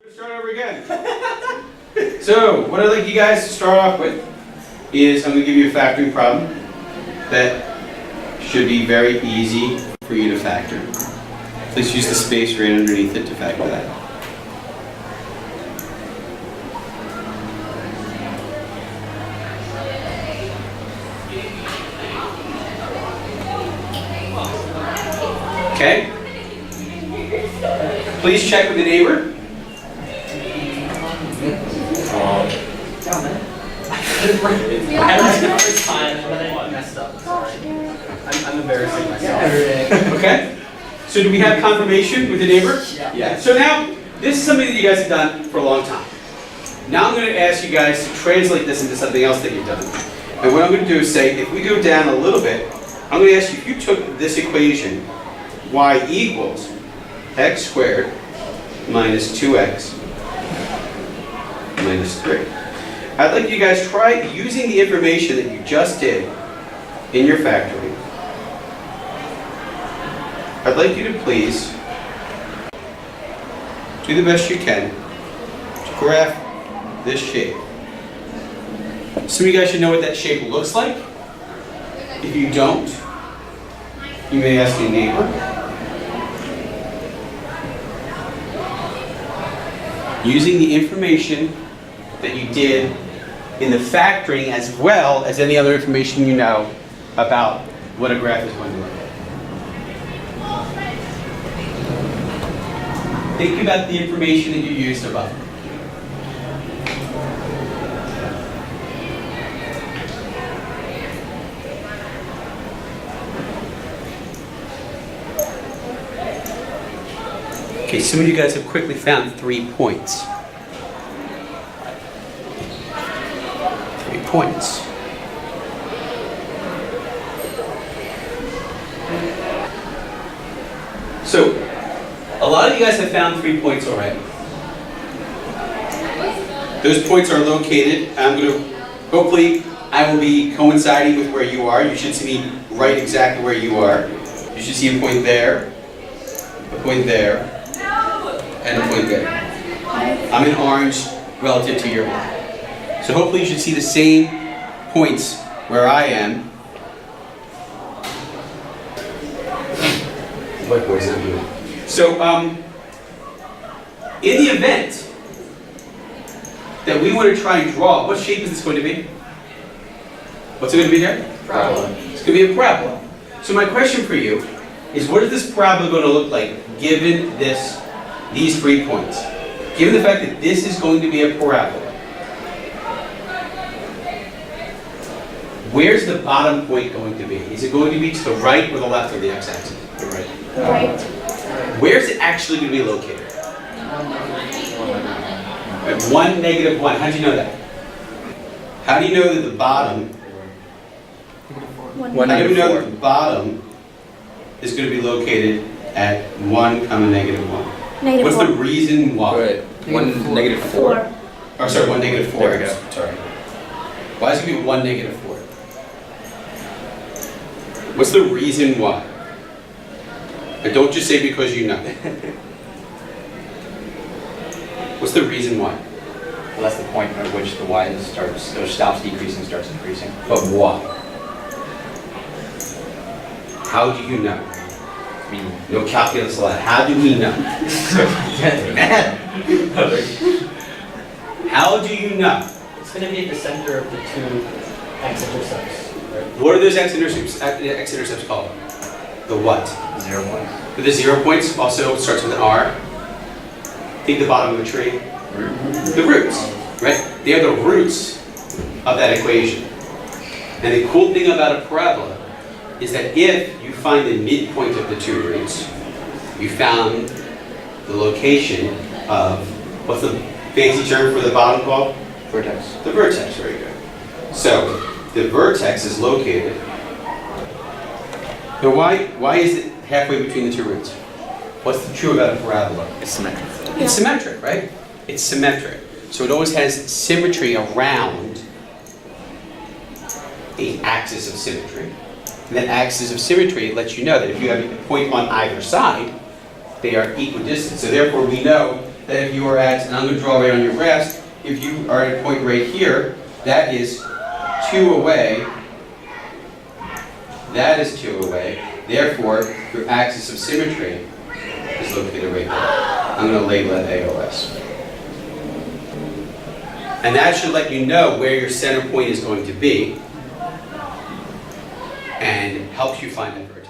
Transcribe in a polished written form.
Start over again. So, what I'd like you guys to start off with is I'm going to give you a factoring problem that should be very easy for you to factor. Please use the space right underneath it to factor that. Okay? Please check with the neighbor. I'm embarrassing myself. Okay? So do we have confirmation with the neighbor? Yeah. So now, this is something that you guys have done for a long time. Now I'm going to ask you guys to translate this into something else that you've done. And what I'm going to do is say, if we go down a little bit, I'm going to ask you, if you took this equation, y equals x squared minus 2x minus 3. I'd like you guys try using the information that you just did in your factoring. I'd like you to please do the best you can to graph this shape. Some of you guys should know what that shape looks like. If you don't, you may ask your neighbor. Using the information that you did in the factoring as well as any other information you know about what a graph is going to look like. Think about the information that you used above. Okay, some of you guys have quickly found 3 points. 3 points. So, a lot of you guys have found 3 points already. Those points are located. Hopefully, I will be coinciding with where you are. You should see me right exactly where you are. You should see a point there, a point there, and a point there. I'm in orange relative to your black. So hopefully you should see the same points where I am. Likewise, I'm doing. So, in the event that we want to try and draw, what shape is this going to be? What's it going to be here? Parabola. It's going to be a parabola. So my question for you is, what is this parabola going to look like given these 3 points? Given the fact that this is going to be a parabola, where's the bottom point going to be? Is it going to be to the right or the left of the x-axis? The right. The right. Where's it actually going to be located? At 1, negative 1. How do you know that? How do you know that the bottom? How do you know that the bottom is going to be located at 1, negative 1? Negative What's 4. the reason why? Right. 1, negative 4. Oh, sorry, 1, negative 4. There we go. Sorry. Why is it going to be 1, negative 4? What's the reason why? And don't just say because you know. What's the reason why? Well, that's the point at which the y stops decreasing, starts increasing. But why? How do you know? I mean, No calculus allowed. How do we know? How do you know? It's going to be at the center of the two x-intercepts. Right? What are those x-intercepts called? The what? 0 1. But the 0 points also starts with an R. Think the bottom of a tree. The roots, right? They are the roots of that equation. And the cool thing about a parabola is that if you find the midpoint of the 2 roots, you found the location of, what's the fancy term for the bottom called? Vertex. The vertex, very good. So, the vertex is located. Now why is it halfway between the 2 roots? What's true about a parabola? It's symmetric. It's symmetric, right? It's symmetric. So it always has symmetry around the axis of symmetry. And that axis of symmetry lets you know that if you have a point on either side, they are equidistant. So therefore we know that if you are at, and I'm going to draw right on your graphs, if you are at a point right here, that is 2 away. That is 2 away. Therefore, your axis of symmetry is located right there. I'm going to label it AOS. And that should let you know where your center point is going to be and helps you find that very